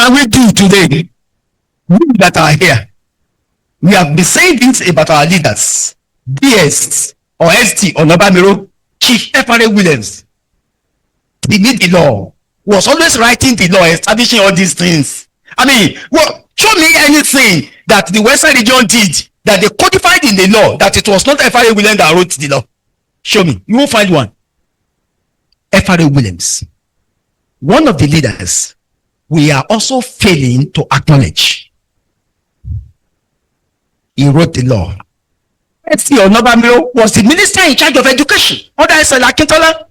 can we do today? We that are here, we have been saying this about our leaders, DS or ST or Nobamiro, Chief F.R.A. Williams. He made the law, was always writing the law, establishing all these things. I mean, well, show me anything that the Western region did that they codified in the law that it was not F.R.A. Williams that wrote the law. Show me. You won't find one. F.R.A. Williams, one of the leaders, we are also failing to acknowledge. He wrote the law. S.T. Onobamiro was the minister in charge of education under S.L. Akintola.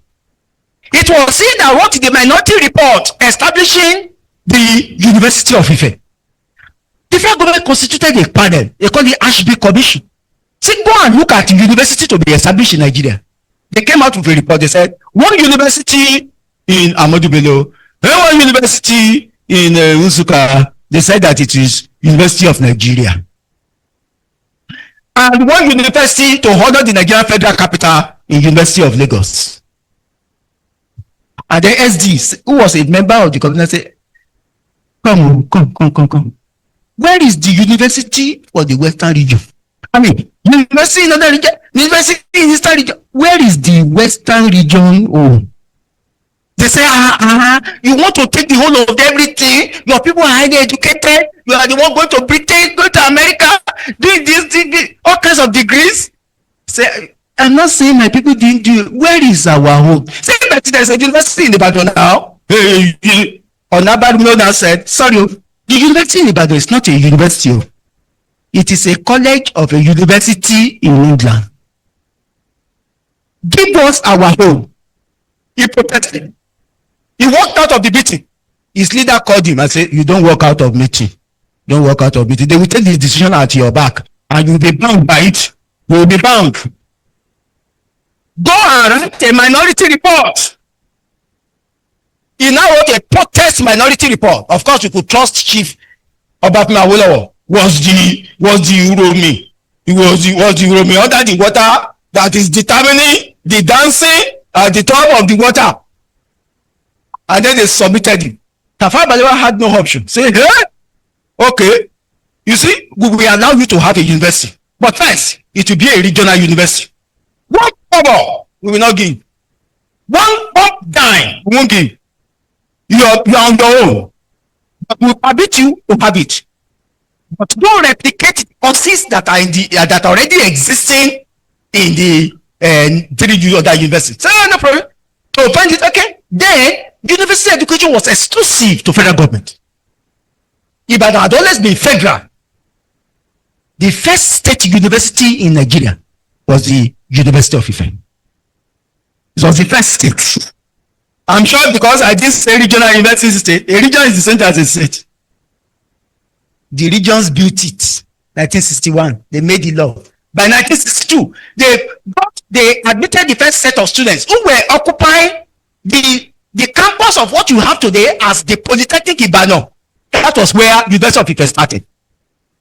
It was he that wrote the minority report establishing the University of Ife. The federal government constituted a panel, they call the Ashby Commission. See, go and look at the university to be established in Nigeria. They came out with a report. They said, one university in Ahmadu Bello, one university in Nsukka, they said that it is University of Nigeria. And one university to honor the Nigerian federal capital in University of Lagos. And the SD, who was a member of the committee, said, come. Where is the university for the Western region? I mean, university in other region, university in Eastern region. Where is the Western region? Oh, they say, you want to take the whole of everything. Your people are highly educated. You are the one going to Britain, go to America, doing this, all kinds of degrees. Say, I'm not saying my people didn't do it. Where is our home? Say that there's a university in Ibadan now. Onabadu now said, sorry, the university in Ibadan is not a university. It is a college of a university in England. Give us our home. He protested. He walked out of the meeting. His leader called him and said, you don't walk out of meeting. Don't walk out of meeting. They will take this decision at your back and you'll be bound by it. You will be bound. Go and write a minority report. He now wrote a protest minority report. Of course, you could trust Chief Obafemi Awolowo was the Uromi. He was the Uromi under the water that is determining the dancing at the top of the water. And then they submitted it. Tafawa Balewa had no option. Say, hey, okay, you see, we allow you to have a university, but first it will be a regional university. One cover we will not give. One up dime we won't give. You are on your own. But we will permit you to have it. But don't replicate courses that are in the that are already existing in the three other universities. So no problem. So find it okay. Then university education was exclusive to federal government. Ibadan had always been federal. The first state university in Nigeria was the University of Ife. It was the first state. I'm sure because I didn't say regional university state. A region is the same as a state. The regions built it. 1961, they made the law. By 1962, they admitted the first set of students who were occupying the campus of what you have today as the Polytechnic Ibadan. That was where University of Ife started.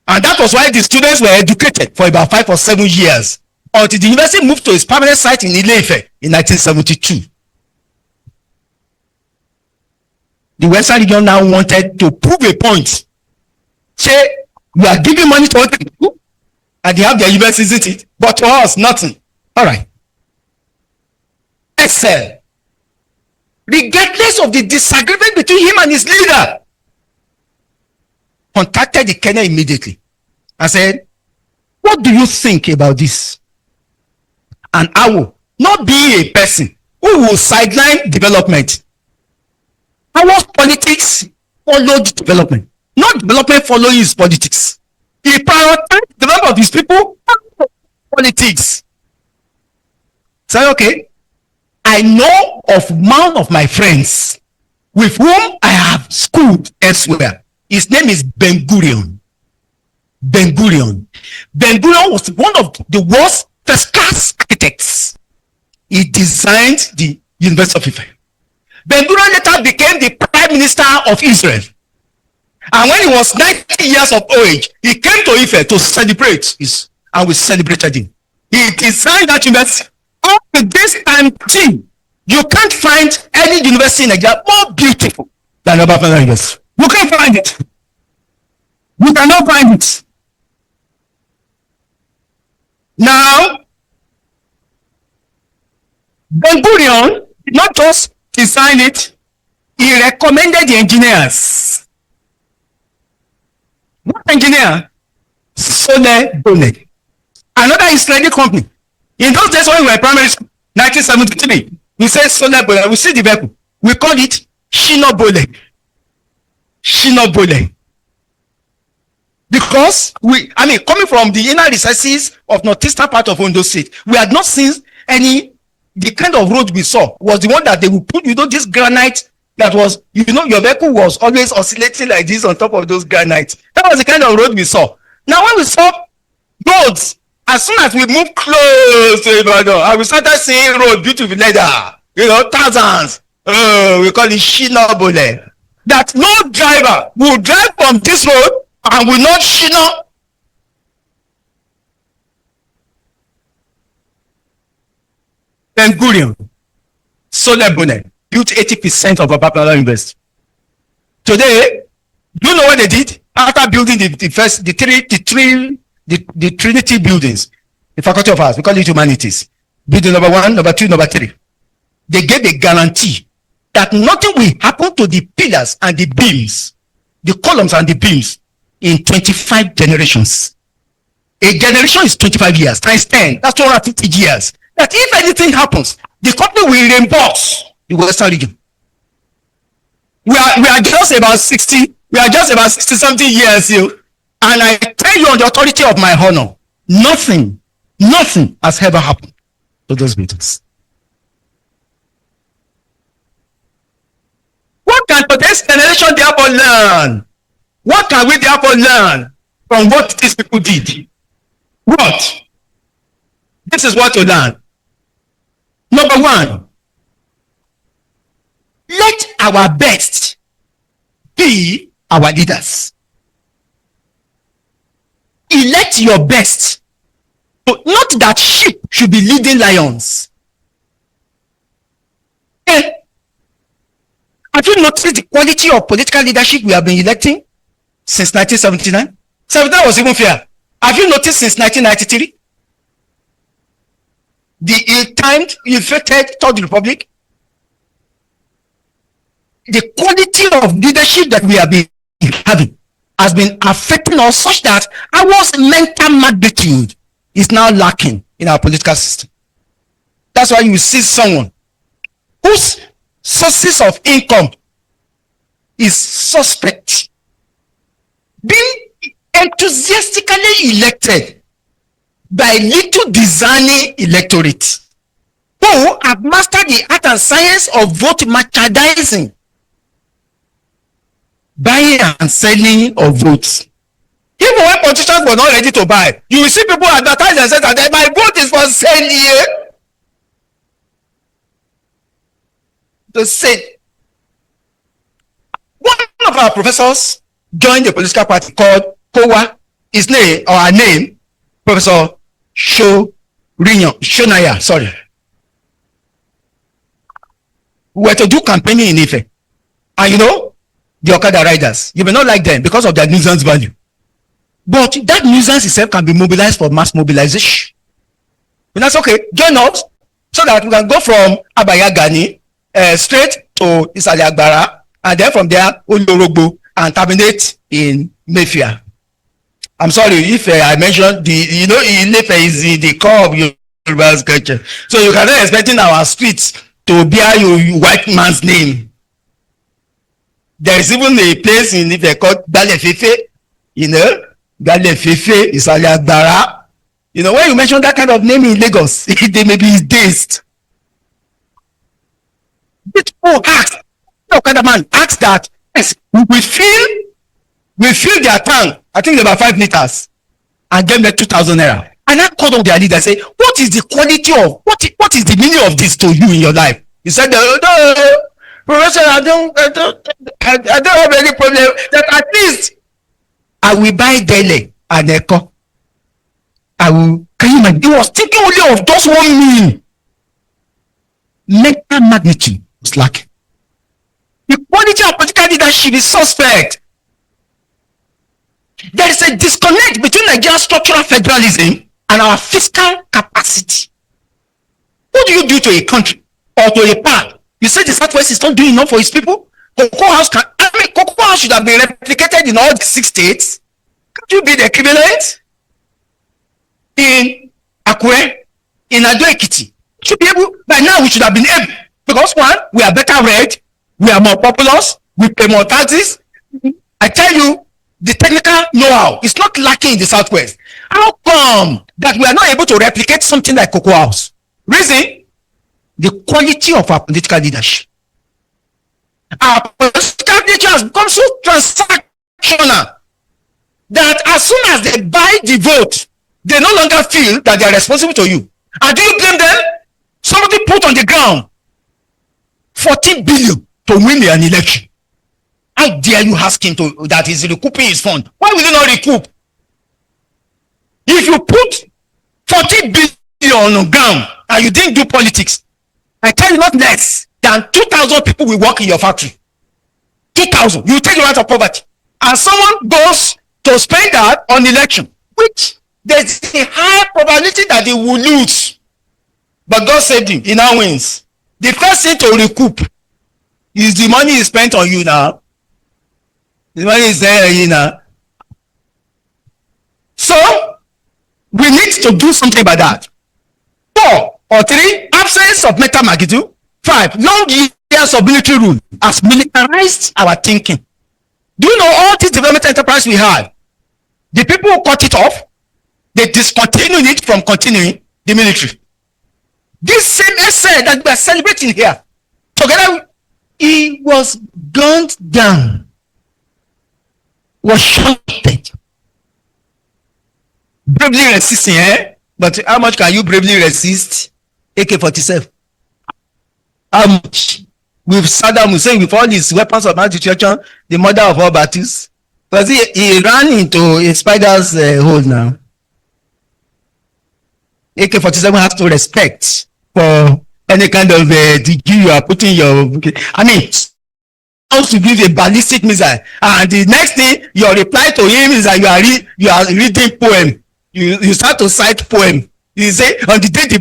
And that was why the students were educated for about 5 or 7 years until the university moved to its permanent site in Ile-Ife in 1972. The Western region now wanted to prove a point. Say, we are giving money to other people and they have their university, but to us, nothing. All right. Excel. Regardless of the disagreement between him and his leader, contacted the Kenya immediately and said, what do you think about this? And I will not be a person who will sideline development. Our politics followed development. Not development following his politics. He prioritized the development of his people, politics. So, okay, I know of one of my friends with whom I have schooled elsewhere. His name is Ben Gurion. Ben Gurion. Ben Gurion was one of the world's first-class architects. He designed the University of Ife. Ben Gurion later became the Prime Minister of Israel. And when he was 90 years of age, he came to Ife to celebrate his, and we celebrated him. He designed that university. Up to this time, you can't find any university in Nigeria more beautiful than Obafemi University. You can't find it. You cannot find it. Now, Ben Gurion did not just design it, he recommended the engineers. What engineer? Sole Bole. Another Israeli company. In those days when we were in primary school, 1973, we said Sole Bole. We see the vehicle. We call it Shino Bole. Shino Bole. Because coming from the inner recesses of northeastern part of Ondo State, we had not seen the kind of road we saw was the one that they would put, this granite that was, your vehicle was always oscillating like this on top of those granites. That was the kind of road we saw. Now, when we saw roads, as soon as we moved close to Ibadan, and we started seeing road built with leather, thousands, we call it Shino Bole. That no driver will drive from this road and will not Shino. Ben Gurion, Sole Bole, built 80% of our Babylon University. Today, do you know what they did? After building the Trinity buildings, the Faculty of Arts, we call it Humanities, building number 1, number 2, number 3, they gave a guarantee that nothing will happen to the pillars and the beams, the columns and the beams in 25 generations. A generation is 25 years, times 10, that's 250 years. That if anything happens, the company will reimburse the Western region. We are just about 60, something years here. And I tell you on the authority of my honor, nothing has ever happened to those buildings. What can today's generation therefore learn? What can we therefore learn from what these people did? What? This is what to learn. Number 1, let our best be our leaders. Elect your best. Not that sheep should be leading lions. Have you noticed the quality of political leadership we have been electing since 1979? 79 was even fair. Have you noticed since 1993? The ill-timed, ill-fated Third Republic? The quality of leadership that we have been having has been affecting us such that our mental magnitude is now lacking in our political system. That's why you see someone whose sources of income is suspect being enthusiastically elected by little discerning electorate who have mastered the art and science of vote merchandising, buying and selling of votes. Even when politicians were not ready to buy, you will see people advertise and say that my vote is for sale here. To say, one of our professors joined the political party called Kowa. His name, or her name, Professor Shonaya, sorry. We were to do campaigning in Ife. And the Okada riders, you may not like them because of their nuisance value. But that nuisance itself can be mobilized for mass mobilization. And that's okay. Join us so that we can go from Abayagani straight to Isale Agbara, and then from there, Olorogbo, and terminate in Mayfair. I'm sorry if I mentioned Ilefe is the core of Yoruba culture. So you cannot expecting our streets to bear your white man's name. There is even a place in Ife called Galefefe, Galefefe, Isale Agbara. When you mention that kind of name in Lagos, they may be dazed. People ask, Okada man asks that, yes, we fill their tank, I think about 5 liters, and give them 2,000 naira. And I called on their leader and say, what is the quality of, what is the meaning of this to you in your life? He said, Professor, I don't have any problem. That at least I will buy Dele and Echo. Can you imagine? He was thinking only of just 1 million. Mental magnitude was lacking. The quality of political leadership is suspect. There is a disconnect between Nigeria's structural federalism and our fiscal capacity. What do you do to a country or to a part? You say the Southwest is not doing enough for its people? Cocoa House should have been replicated in all the 6 states. Can't you be the equivalent? In Akure, in Ekiti, should be able, by now we should have been able, because one, we are better read, we are more populous, we pay more taxes. I tell you, the technical know-how is not lacking in the Southwest. How come that we are not able to replicate something like Cocoa House? Reason, the quality of our political leadership. Our political leadership has become so transactional that as soon as they buy the vote, they no longer feel that they are responsible to you. And do you blame them? Somebody put on the ground 40 billion to win an election. How dare you ask him to that he's recouping his fund? Why will he not recoup? If you put 40 billion on the ground and you didn't do politics, I tell you not less than 2,000 people will work in your factory. 2,000. You take you out of poverty. And someone goes to spend that on election, which there's a high probability that they will lose. But God saved him. He now wins. The first thing to recoup is the money he spent on you now. The money is there on you now. So, we need to do something about that. 4 or 3, absence of Metamarket. 5, long years of military rule has militarized our thinking. Do you know all this development enterprise we had? The people who cut it off, they discontinued it from continuing the military. This same essay that we are celebrating here, together, it was gunned down, was shouted. Bravely resisting, eh? But how much can you bravely resist AK-47? How much? With Saddam Hussein, with all his weapons of mass destruction, the mother of all battles. Because he ran into a spider's hole now. AK-47 has to respect for any kind of degree you are putting your. I mean, supposed to give a ballistic missile, and the next thing your reply to him is that you are reading poem. You start to cite poem. You say on the day the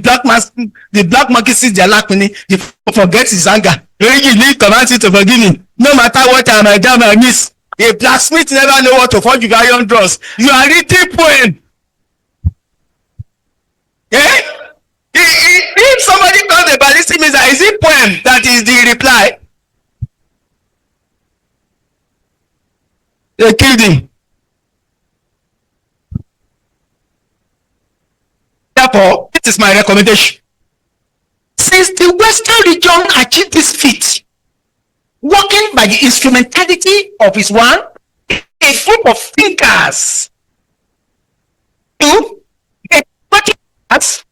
black monkey sees the alakwini, he forgets his anger. He commands you to forgive him. No matter what I might do, I miss. A blacksmith never know what to forge with iron dross. You are reading poem. Yeah? If somebody calls a ballistic missile, is it poem that is the reply? They killed him. Therefore, this is my recommendation. Since the Western region achieved this feat, working by the instrumentality of his one, a group of thinkers, 2, a party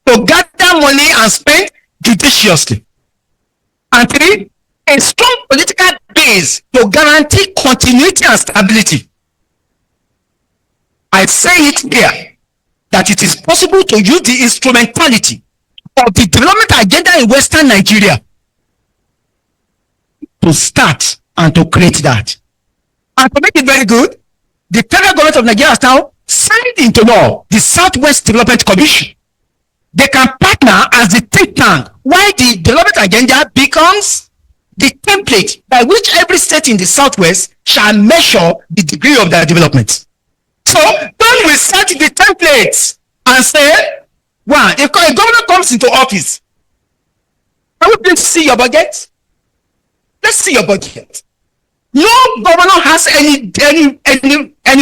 to gather money and spend judiciously, and 3, a strong political base to guarantee continuity and stability. I say it here that it is possible to use the instrumentality of the development agenda in Western Nigeria to start and to create that. And to make it very good, the federal government of Nigeria has now signed into law the Southwest Development Commission. They can partner as the think tank while the development agenda becomes the template by which every state in the Southwest shall measure the degree of their development. So don't we set the templates and say, one, if a governor comes into office, can we please see your budget? Let's see your budget. No governor has any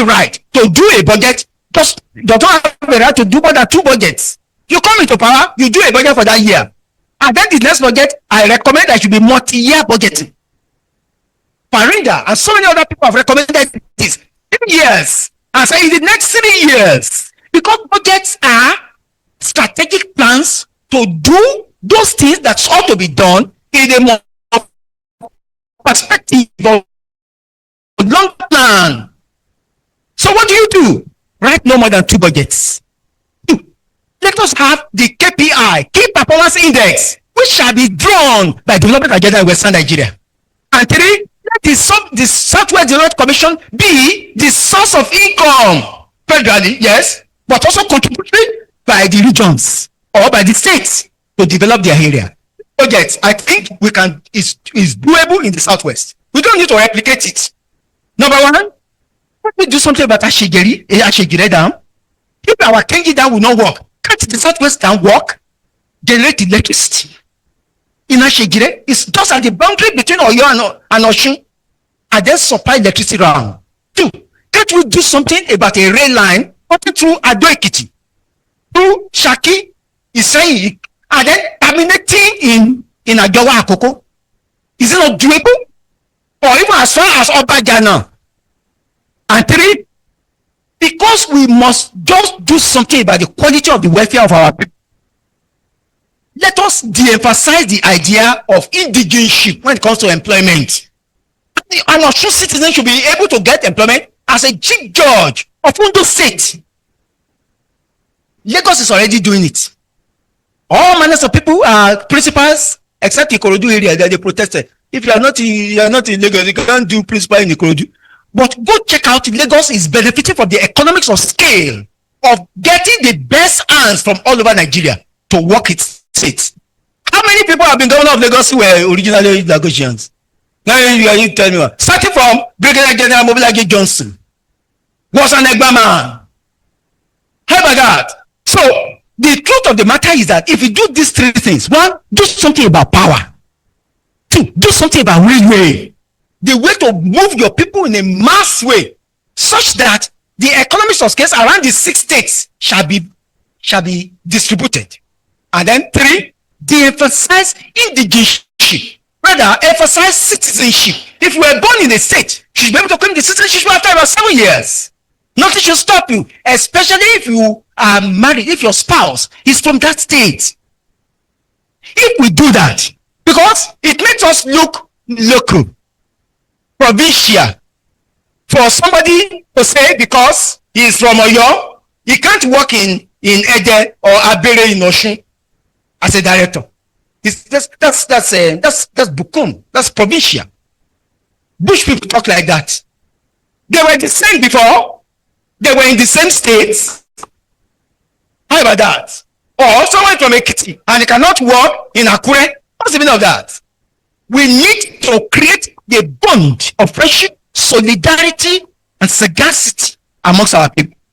right to do a budget. Just don't have a right to do more than 2 budgets. You come into power, you do a budget for that year. And then the next budget, I recommend that should be multi-year budgeting. Farida and so many other people have recommended this 3 years. And say in the next 3 years, because budgets are strategic plans to do those things that ought to be done in a more perspective of long plan. So what do? Write no more than 2 budgets. 2. Let us have the KPI, Key Performance Index, which shall be drawn by development agenda in Western Nigeria. And 3, the Southwest Development Commission be the source of income federally, yes, but also contributed by the regions or by the states to develop their area. Projects, I think we can is doable in the Southwest. We don't need to replicate it. Number one, let me do something about Ashigiri Dam. If our Kenji Dam will not work, can't the Southwest Dam work? Generate electricity in Ashigiri. It's just at the boundary between Oyo and Osun, and then supply electricity around. Two, can't we do something about a rail line passing through Ado Ekiti, through Shaki, Iseyin, and then terminating in Ajowa Akoko? Is it not doable? Or even as far as Obajana? And three, because we must just do something about the quality of the welfare of our people, let us de-emphasize the idea of indigeneity when it comes to employment. An Osun citizen should be able to get employment as a chief judge of Ondo State. Lagos is already doing it. All manners of people are principals, except Ikorodu area that they protested. If you are not in Lagos, you can't do principal in Ikorodu. But go check out, Lagos is benefiting from the economics of scale of getting the best hands from all over Nigeria to work its seats. How many people have been governor of Lagos who were originally Lagosians? Now you tell me, starting from Brigadier General Mobilage Johnson was an Egba man. How about that? So the truth of the matter is that if you do these three things, one, do something about power. Two, do something about railway. The way to move your people in a mass way, such that the economics of scale around the 6 states shall be distributed. And then three, de-emphasize indigeneity. Rather, emphasize citizenship. If you were born in a state, you should be able to claim the citizenship after about 7 years. Nothing should stop you, especially if you are married, if your spouse is from that state. If we do that, because it makes us look local, provincial, for somebody to say because he is from Oyo, he can't work in Ede or Abere in Osun as a director. That's Bukum. That's provincial. Bush people talk like that. They were the same before. They were in the same states. How about that? Or someone from Ekiti and he cannot work in Akure. What's the meaning of that? We need to create the bond of friendship, solidarity, and sagacity amongst our people.